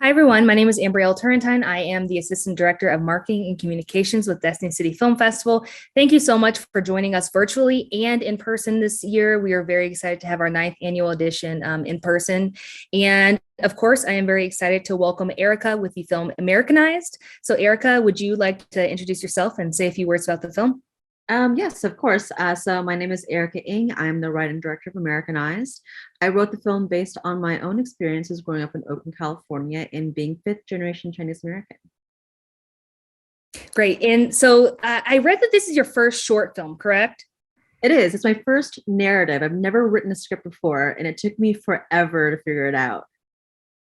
Hi, everyone. My name is Ambriehl Turrentine. I am the Assistant Director of Marketing and Communications with Destiny City Film Festival. Thank you so much for joining us virtually and in person this year. We are very excited to have our ninth annual edition in person. And of course, I am very excited to welcome Erica with the film Americanized. So Erica, would you like to introduce yourself and say a few words about the film? Yes, of course. So my name is Erica Eng. I'm the writer and director of Americanized. I wrote the film based on my own experiences growing up in Oakland, California, and being fifth generation Chinese American. Great. And so I read that this is your first short film, correct? It is. It's my first narrative. I've never written a script before, and it took me forever to figure it out.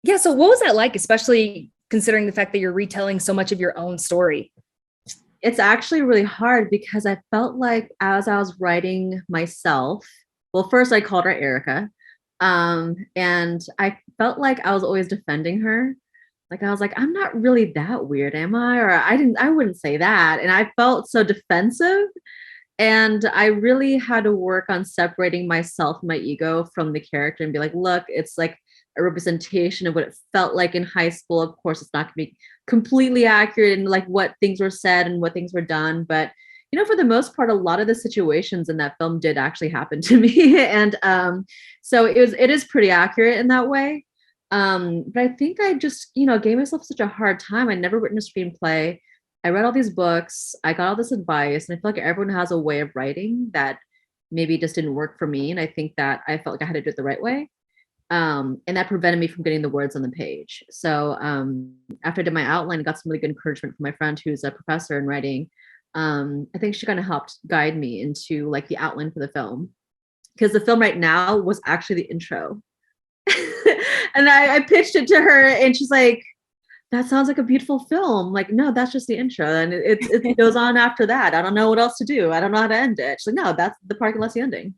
Yeah. So what was that like, especially considering the fact that you're retelling so much of your own story? It's actually really hard because I felt like as I was writing myself, well, first I called her Erica, and I felt like I was always defending her. Like I was like, I'm not really that weird, am I? Or I wouldn't say that. And I felt so defensive. And I really had to work on separating myself, my ego from the character and be like, look, it's like a representation of what it felt like in high school. Of course, it's not going to be completely accurate in like what things were said and what things were done. But, for the most part, a lot of the situations in that film did actually happen to me. And so it is pretty accurate in that way. But I think I just, gave myself such a hard time. I'd never written a screenplay. I read all these books, I got all this advice, and I feel like everyone has a way of writing that maybe just didn't work for me. And I think that I felt like I had to do it the right way. And that prevented me from getting the words on the page. So after I did my outline, I got some really good encouragement from my friend who's a professor in writing. I think she kind of helped guide me into like the outline for the film. Because the film right now was actually the intro. And I pitched it to her and she's like, that sounds like a beautiful film. Like, no, that's just the intro. And it goes on after that. I don't know what else to do. I don't know how to end it. She's like, no, that's the parking lot's the ending.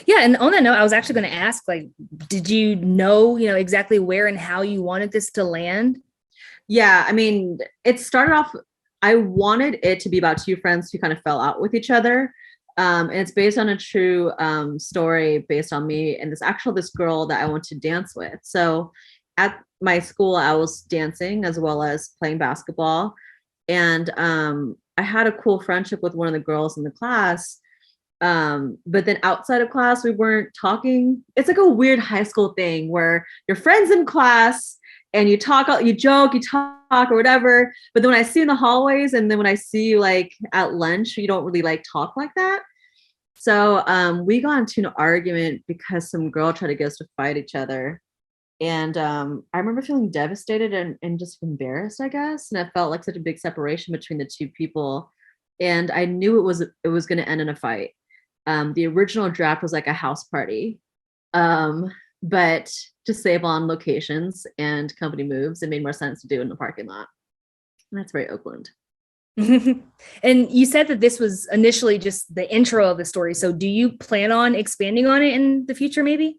Yeah, and on that note, I was actually going to ask, like, did you know, exactly where and how you wanted this to land? Yeah, I mean, it started off, I wanted it to be about two friends who kind of fell out with each other. And it's based on a true story based on me and this girl that I went to dance with. So at my school, I was dancing as well as playing basketball. And I had a cool friendship with one of the girls in the class. But then outside of class, we weren't talking. It's like a weird high school thing where you're friends in class and you talk, you joke, you talk or whatever. But then when I see you in the hallways and then when I see you like at lunch, you don't really like talk like that. So we got into an argument because some girl tried to get us to fight each other. And I remember feeling devastated and just embarrassed, I guess. And I felt like such a big separation between the two people. And I knew it was going to end in a fight. The original draft was like a house party, but to save on locations and company moves, it made more sense to do it in the parking lot. And that's very Oakland. And you said that this was initially just the intro of the story. So do you plan on expanding on it in the future, maybe?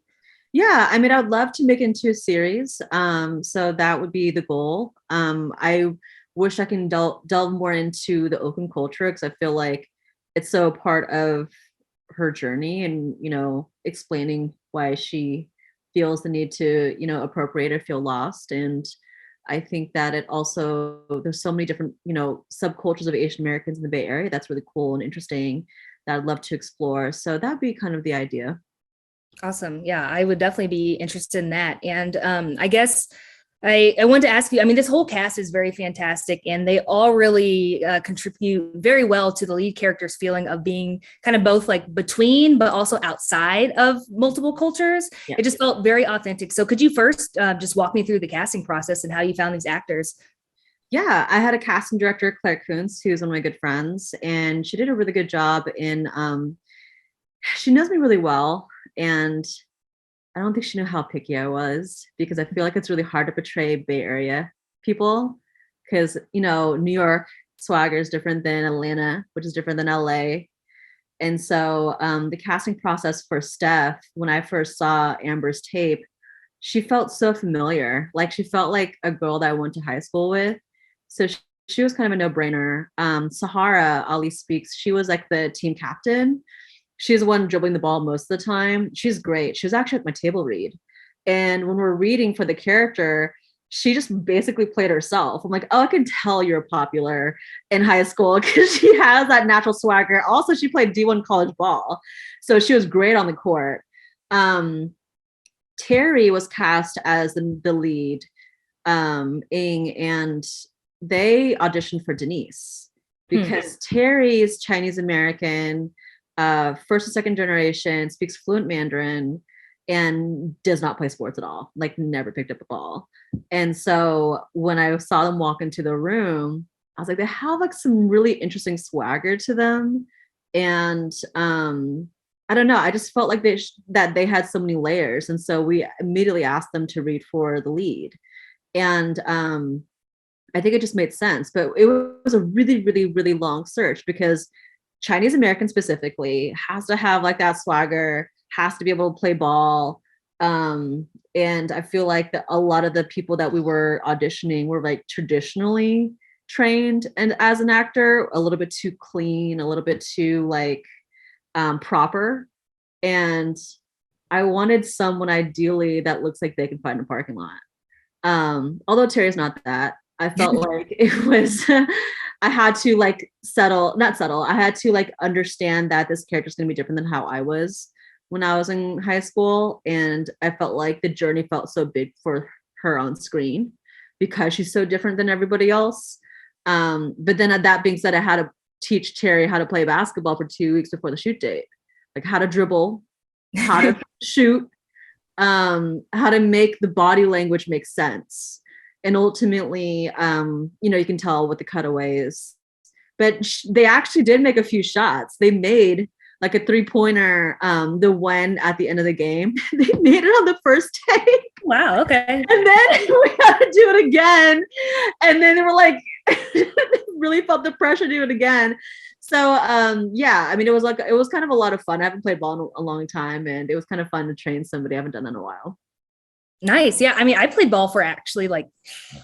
Yeah, I mean, I'd love to make it into a series. So that would be the goal. I wish I can delve more into the Oakland culture because I feel like it's so a part of her journey and, explaining why she feels the need to, appropriate or feel lost. And I think that it also, there's so many different, subcultures of Asian Americans in the Bay Area. That's really cool and interesting that I'd love to explore. So that'd be kind of the idea. Awesome. Yeah, I would definitely be interested in that. And I guess I wanted to ask you, I mean, this whole cast is very fantastic and they all really contribute very well to the lead character's feeling of being kind of both like between, but also outside of multiple cultures. Yeah. It just felt very authentic. So could you first just walk me through the casting process and how you found these actors? Yeah, I had a casting director, Claire Kuntz, who's one of my good friends, and she did a really good job in, she knows me really well. And I don't think she knew how picky I was because I feel like it's really hard to portray Bay Area people because, New York swagger is different than Atlanta, which is different than LA. And so the casting process for Steph, when I first saw Amber's tape, she felt so familiar. Like she felt like a girl that I went to high school with. So she was kind of a no-brainer. Sahara Ali Speaks, she was like the team captain. She's the one dribbling the ball most of the time. She's great. She was actually at my table read. And when we're reading for the character, she just basically played herself. I'm like, oh, I can tell you're popular in high school because she has that natural swagger. Also, she played D1 college ball, so she was great on the court. Terry was cast as the lead, Eng, and they auditioned for Denise because Terry's Chinese American, first and second generation, speaks fluent Mandarin, and does not play sports at all, like never picked up a ball. And so when I saw them walk into the room, I was like, they have like some really interesting swagger to them. And I don't know, I just felt like that they had so many layers. And so we immediately asked them to read for the lead. And I think it just made sense, but it was a really, really, really long search because Chinese American specifically has to have like that swagger, has to be able to play ball. And I feel like that a lot of the people that we were auditioning were like traditionally trained and as an actor, a little bit too clean, a little bit too like proper. And I wanted someone ideally that looks like they can find a parking lot. Although Terry's not that, I felt like it was, I had to like I had to like understand that this character is going to be different than how I was when I was in high school. And I felt like the journey felt so big for her on screen because she's so different than everybody else. But then that being said, I had to teach Terry how to play basketball for 2 weeks before the shoot date, like how to dribble, how to shoot, how to make the body language make sense. And ultimately, you can tell with the cutaways, but they actually did make a few shots. They made like a 3-pointer, the one at the end of the game. They made it on the first take. Wow, okay. And then we had to do it again. And then they were like, really felt the pressure to do it again. So yeah, I mean, it was kind of a lot of fun. I haven't played ball in a long time, and it was kind of fun to train somebody. I haven't done that in a while. Nice. Yeah. I mean, I played ball for actually like,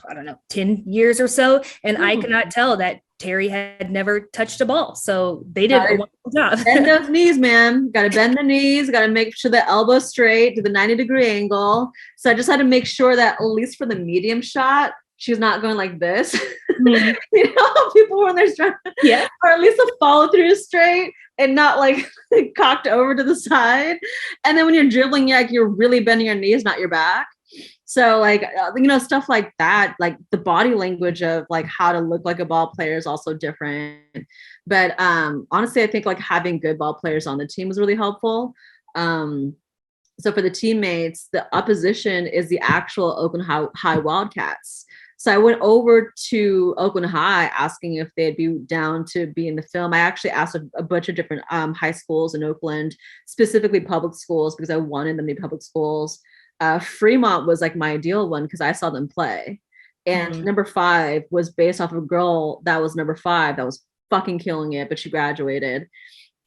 I don't know, 10 years or so. And I could not tell that Terry had never touched a ball. So they did a wonderful job. Bend those knees, man. Got to bend the knees. Got to make sure the elbow's straight to the 90-degree angle. So I just had to make sure that at least for the medium shot, she's not going like this. People when they're strong, yeah, or at least the follow through is straight and not like cocked over to the side. And then when you're dribbling, you're really bending your knees, not your back. So like stuff like that, like the body language of like how to look like a ball player is also different. But honestly, I think like having good ball players on the team was really helpful. So for the teammates, the opposition is the actual Oakland High Wildcats. So I went over to Oakland High asking if they'd be down to be in the film. I actually asked a bunch of different high schools in Oakland, specifically public schools, because I wanted them to be public schools. Fremont was like my ideal one because I saw them play. And number 5 was based off of a girl that was number 5 that was fucking killing it, but she graduated.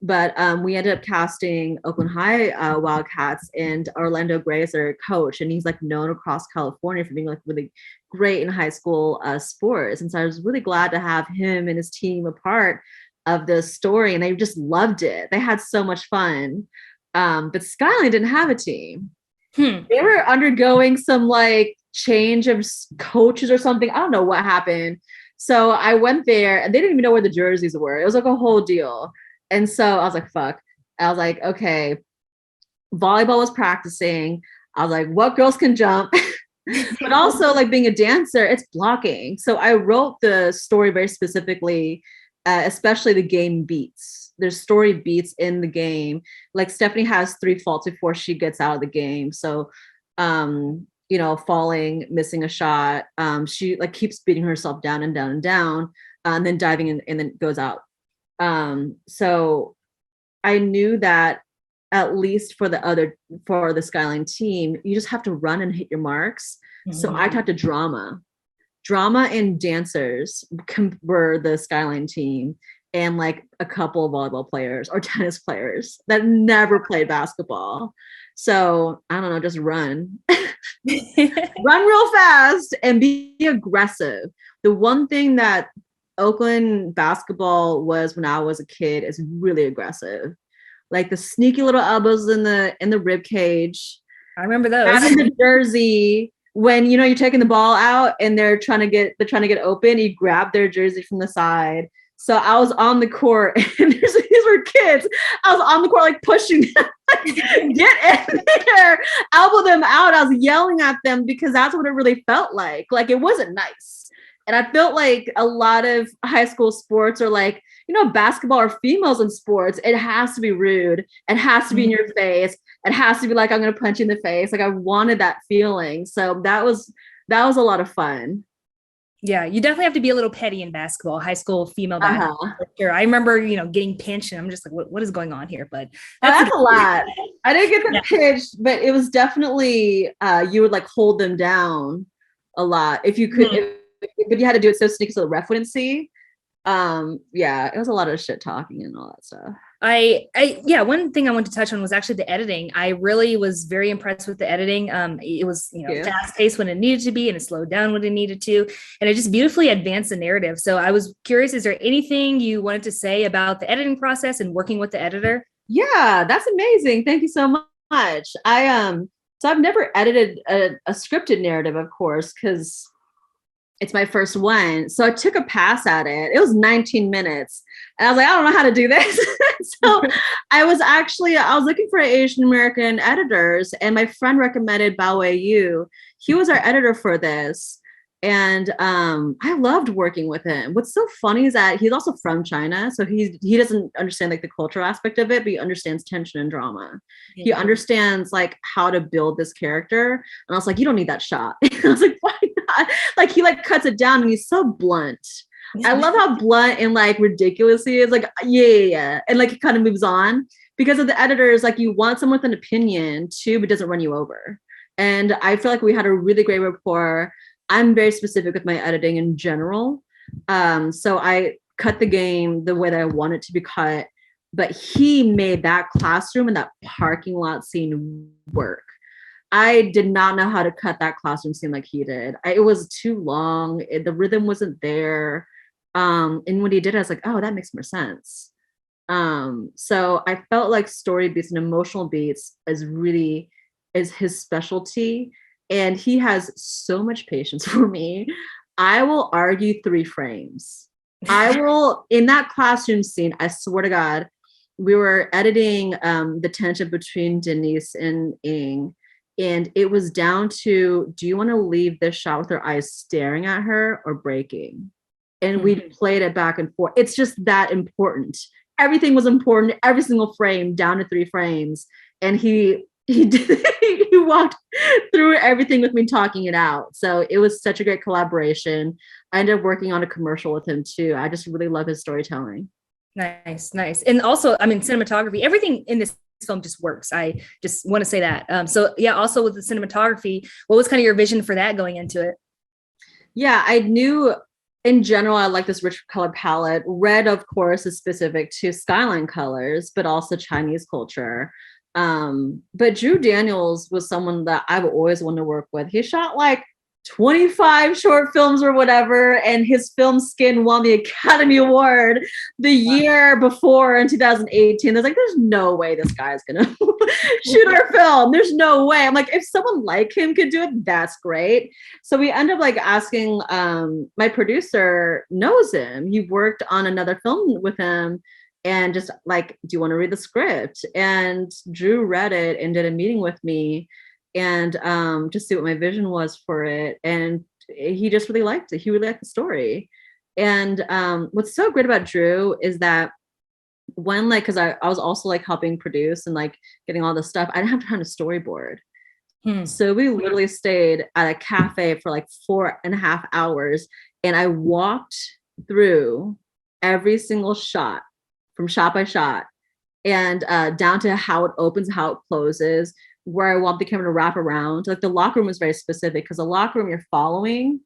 But we ended up casting Oakland High Wildcats, and Orlando Gray is their coach, and he's like known across California for being like really great in high school sports. And so I was really glad to have him and his team a part of the story, and they just loved it. They had so much fun. But Skyline didn't have a team. They were undergoing some like change of coaches or something. I don't know what happened. So I went there, and they didn't even know where the jerseys were. It was like a whole deal. And so I was like, fuck. I was like, okay, volleyball was practicing. I was like, what girls can jump? But also like being a dancer, it's blocking. So I wrote the story very specifically, especially the game beats. There's story beats in the game. Like Stephanie has 3 faults before she gets out of the game. So, falling, missing a shot. She like keeps beating herself down and down and down, and then diving in and then goes out. So I knew that at least for the Skyline team, you just have to run and hit your marks. So I talked to drama and dancers were the Skyline team, and like a couple of volleyball players or tennis players that never played basketball. So I don't know, just run, run real fast and be aggressive. The one thing that Oakland basketball was when I was a kid is really aggressive, like the sneaky little elbows in the rib cage. I remember those. Having the jersey, when you're taking the ball out and they're trying to get open, you grab their jersey from the side. So I was on the court and these were kids. I was on the court like pushing them, get in there, elbow them out. I was yelling at them because that's what it really felt like. Like it wasn't nice. And I felt like a lot of high school sports are like, basketball or females in sports, it has to be rude. It has to be in your face. It has to be like, I'm going to punch you in the face. Like I wanted that feeling. So that was a lot of fun. Yeah, you definitely have to be a little petty in basketball, high school female basketball. Sure. I remember, getting pinched and I'm just like, what is going on here? But that's a lot. I didn't get the pitch, but it was definitely, you would like hold them down a lot. If you could, but you had to do it so sneaky so the ref wouldn't see. It was a lot of shit talking and all that stuff. One thing I wanted to touch on was actually the editing. I really was very impressed with the editing. It was, fast paced when it needed to be and it slowed down when it needed to, and it just beautifully advanced the narrative. So I was curious, is there anything you wanted to say about the editing process and working with the editor? Yeah, that's amazing. Thank you so much. So I've never edited a scripted narrative, of course, because it's my first one. So I took a pass at it. It was 19 minutes. And I was like, I don't know how to do this. So I was looking for Asian American editors, and my friend recommended Bao Yu. He was our editor for this. And I loved working with him. What's so funny is that he's also from China. So he doesn't understand like the cultural aspect of it, but he understands tension and drama. Yeah. He understands like how to build this character. And I was like, you don't need that shot. I was like, why not? Like he like cuts it down and he's so blunt. I love how blunt and like ridiculous he is. Like, yeah. And like it kind of moves on because of the editors. Like you want someone with an opinion too, but doesn't run you over. And I feel like we had a really great rapport. I'm very specific with my editing in general. So I cut the game the way that I want it to be cut, but he made that classroom and that parking lot scene work. I did not know how to cut that classroom scene like he did. It was too long. The rhythm wasn't there. And when he did, I was like, oh, that makes more sense. So I felt like story beats and emotional beats is his specialty. And he has so much patience for me. I will argue 3 frames. In that classroom scene, I swear to God, we were editing the tension between Denise and Eng. And it was down to, do you want to leave this shot with her eyes staring at her or breaking? And we played it back and forth. It's just that important. Everything was important, every single frame, down to 3 frames. And he walked through everything with me, talking it out. So it was such a great collaboration. I ended up working on a commercial with him too. I just really love his storytelling. Nice. And also, I mean, cinematography, everything in this film just works. I just want to say that. Also with the cinematography, what was kind of your vision for that going into it? Yeah, I knew in general, I like this rich color palette. Red, of course, is specific to skyline colors, but also Chinese culture. But Drew Daniels was someone that I've always wanted to work with. He shot like 25 short films or whatever, and his film Skin won the Academy Award the year before in 2018. I was like, there's no way this guy's gonna shoot our film. There's no way. I'm like, if someone like him could do it, that's great. So we end up like asking, my producer knows him. He worked on another film with him. And just like, do you want to read the script? And Drew read it and did a meeting with me and just see what my vision was for it. And he just really liked it. He really liked the story. And what's so great about Drew is that when like, because I was also like helping produce and like getting all this stuff, I didn't have time to storyboard. So we literally stayed at a cafe for like 4.5 hours. And I walked through every single shot from shot by shot and down to how it opens, how it closes, where I want the camera to wrap around. Like the locker room was very specific because the locker room you're following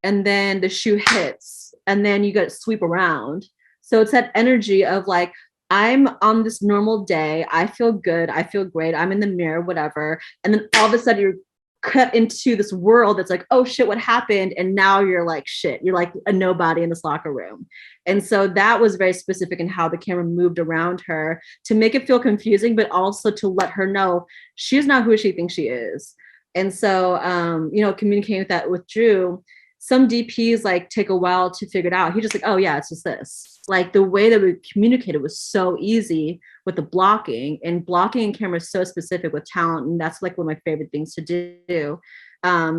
and then the shoe hits and then you got to sweep around. So it's that energy of like, I'm on this normal day. I feel good. I feel great. I'm in the mirror, whatever. And then all of a sudden you're cut into this world that's like, oh shit, what happened? And now you're like, shit, you're like a nobody in this locker room. And so that was very specific in how the camera moved around her to make it feel confusing, but also to let her know she's not who she thinks she is. And so, communicating with Drew, some DPs like take a while to figure it out. He just like, oh yeah, it's just this. Like the way that we communicated was so easy with the blocking, and blocking in camera is so specific with talent. And that's like one of my favorite things to do.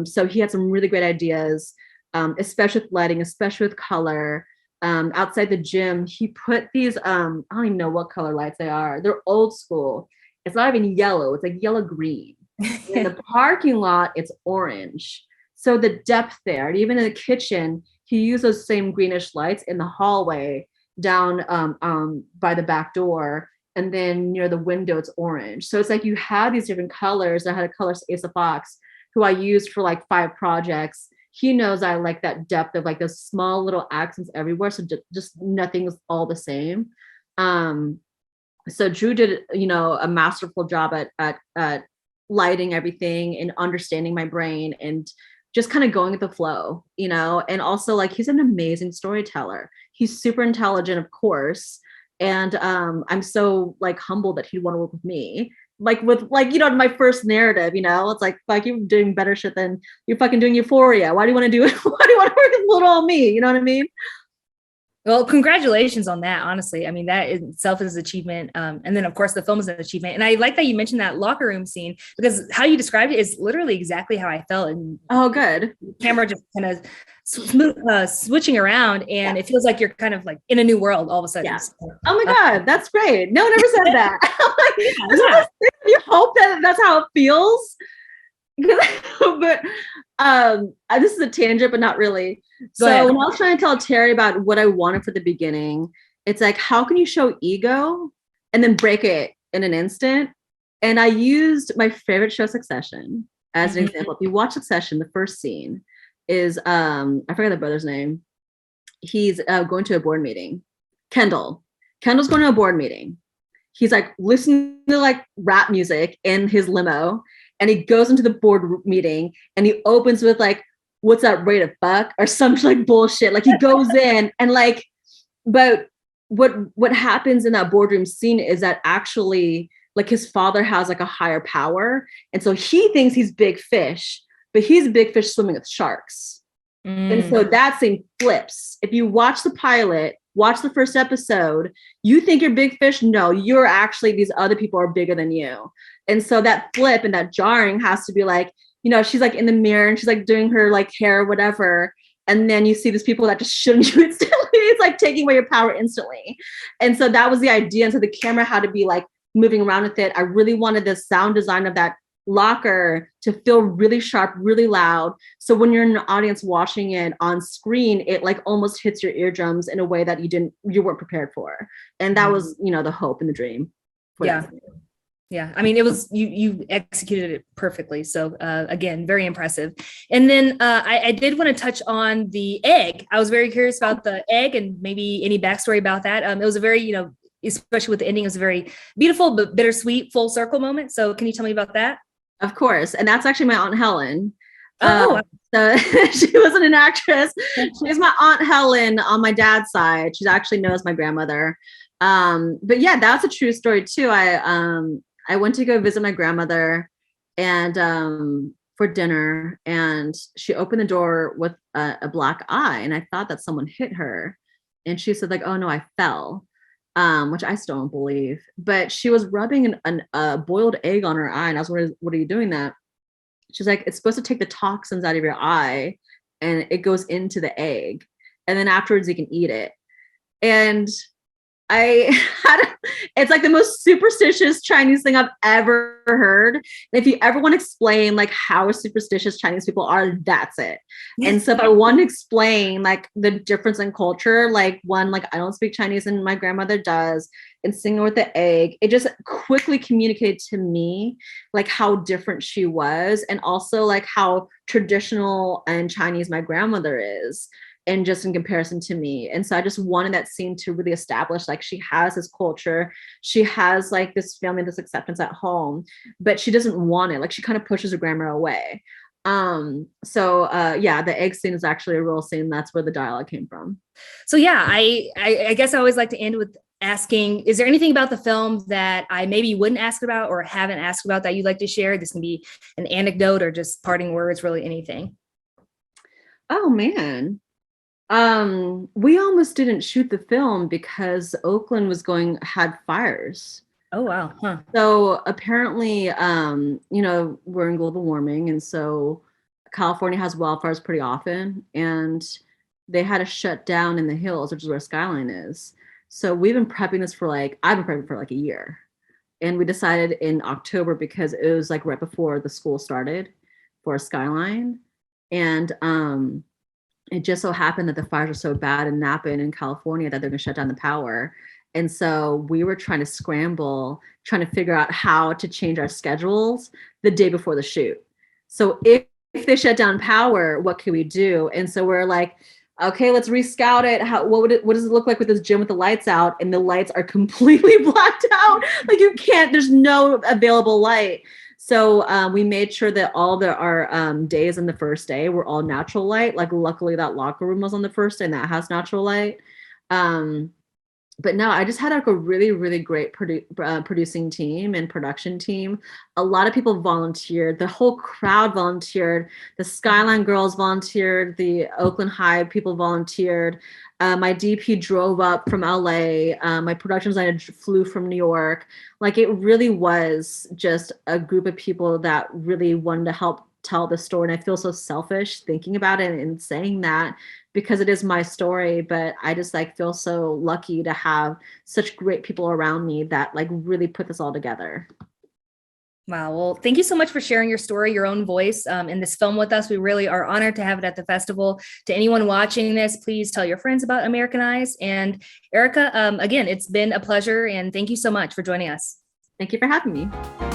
So he had some really great ideas, especially with lighting, especially with color. Outside the gym, he put these, I don't even know what color lights they are. They're old school. It's not even yellow. It's like yellow green. In the parking lot, it's orange. So the depth there, and even in the kitchen, he used those same greenish lights in the hallway down by the back door. And then near the window, it's orange. So it's like you have these different colors. I had a colorist, Asa Fox, who I used for like 5 projects. He knows I like that depth of like those small little accents everywhere. So just nothing's all the same. So Drew did, a masterful job at lighting everything and understanding my brain and just kind of going with the flow, and also like he's an amazing storyteller. He's super intelligent, of course. And I'm so like humbled that he'd want to work with me. Like with like, my first narrative, it's like you're doing better shit than you're fucking doing Euphoria. Why do you want to do it? Why do you want to work with little old me? You know what I mean? Well, congratulations on that. Honestly, I mean, that itself is an achievement. And then of course the film is an achievement. And I like that you mentioned that locker room scene, because how you described it is literally exactly how I felt. And oh, good. Camera just kind of switching around, and it feels like you're kind of like in a new world all of a sudden. Yeah. Oh my God, that's great. No one ever said that. You hope that that's how it feels. But this is a tangent, but not really. So when I was trying to tell Terry about what I wanted for the beginning, it's like, how can you show ego and then break it in an instant? And I used my favorite show, Succession, as an example. If you watch Succession, the first scene is I forget the brother's name. He's going to a board meeting. Kendall's going to a board meeting. He's like listening to like rap music in his limo. And he goes into the board meeting and he opens with like, what's that rate of fuck or some like bullshit. Like he goes in and like, but what happens in that boardroom scene is that actually like his father has like a higher power. And so he thinks he's big fish, but he's a big fish swimming with sharks. And so that scene flips. If you watch the pilot, watch the first episode, you think you're big fish. No, you're actually, these other people are bigger than you. And so that flip and that jarring has to be like, she's like in the mirror and she's like doing her like hair or whatever. And then you see these people that just shouldn't you instantly. It's like taking away your power instantly. And so that was the idea. And so the camera had to be like moving around with it. I really wanted the sound design of that locker to feel really sharp, really loud. So when you're in the audience watching it on screen, it like almost hits your eardrums in a way that you weren't prepared for. And that was, the hope and the dream. Yeah. Yeah. I mean, it was, you executed it perfectly. So again, very impressive. And then I did want to touch on the egg. I was very curious about the egg and maybe any backstory about that. It was a very, especially with the ending, it was a very beautiful but bittersweet full circle moment. So can you tell me about that? Of course. And that's actually my Aunt Helen. So she wasn't an actress. She's my Aunt Helen on my dad's side. She actually knows my grandmother. But yeah, that's a true story too. I went to go visit my grandmother and for dinner, and she opened the door with a black eye, and I thought that someone hit her. And she said like, oh no, I fell. Which I still don't believe, but she was rubbing a boiled egg on her eye. And I was like, what are you doing that? She's like, it's supposed to take the toxins out of your eye and it goes into the egg. And then afterwards you can eat it. And it's like the most superstitious Chinese thing I've ever heard. And if you ever want to explain like how superstitious Chinese people are, that's it. And so if I want to explain like the difference in culture, like one, like I don't speak Chinese and my grandmother does, and singing with the egg, it just quickly communicated to me like how different she was, and also like how traditional and Chinese my grandmother is. And just in comparison to me. And so I just wanted that scene to really establish like she has this culture, she has like this family, this acceptance at home, but she doesn't want it. Like she kind of pushes her grandma away. Yeah, the egg scene is actually a real scene. That's where the dialogue came from. So yeah, I guess I always like to end with asking, is there anything about the film that I maybe wouldn't ask about or haven't asked about that you'd like to share? This can be an anecdote or just parting words, really anything. Oh man. We almost didn't shoot the film because Oakland had fires. Oh, wow. Huh. So apparently, we're in global warming, and so California has wildfires pretty often, and they had to shut down in the hills, which is where Skyline is. So we've been prepping this I've been prepping for like a year. And we decided in October because it was like right before the school started for Skyline. And it just so happened that the fires are so bad in Napa and in California that they're going to shut down the power. And so we were trying to scramble, trying to figure out how to change our schedules the day before the shoot. So if they shut down power, what can we do? And so we're like, okay, let's rescout it. What does it look like with this gym with the lights out? And the lights are completely blacked out. Like there's no available light. So we made sure that all our days on the first day were all natural light. Like luckily that locker room was on the first day and that has natural light. But no, I just had like a really, really great producing team and production team. A lot of people volunteered. The whole crowd volunteered. The Skyline girls volunteered. The Oakland High people volunteered. My DP drove up from LA. My production designer flew from New York. Like it really was just a group of people that really wanted to help tell the story. And I feel so selfish thinking about it and saying that because it is my story, but I just like feel so lucky to have such great people around me that like really put this all together. Wow. Well, thank you so much for sharing your story, your own voice in this film with us. We really are honored to have it at the festival. To anyone watching this, please tell your friends about Americanized. And Erica, again, it's been a pleasure. And thank you so much for joining us. Thank you for having me.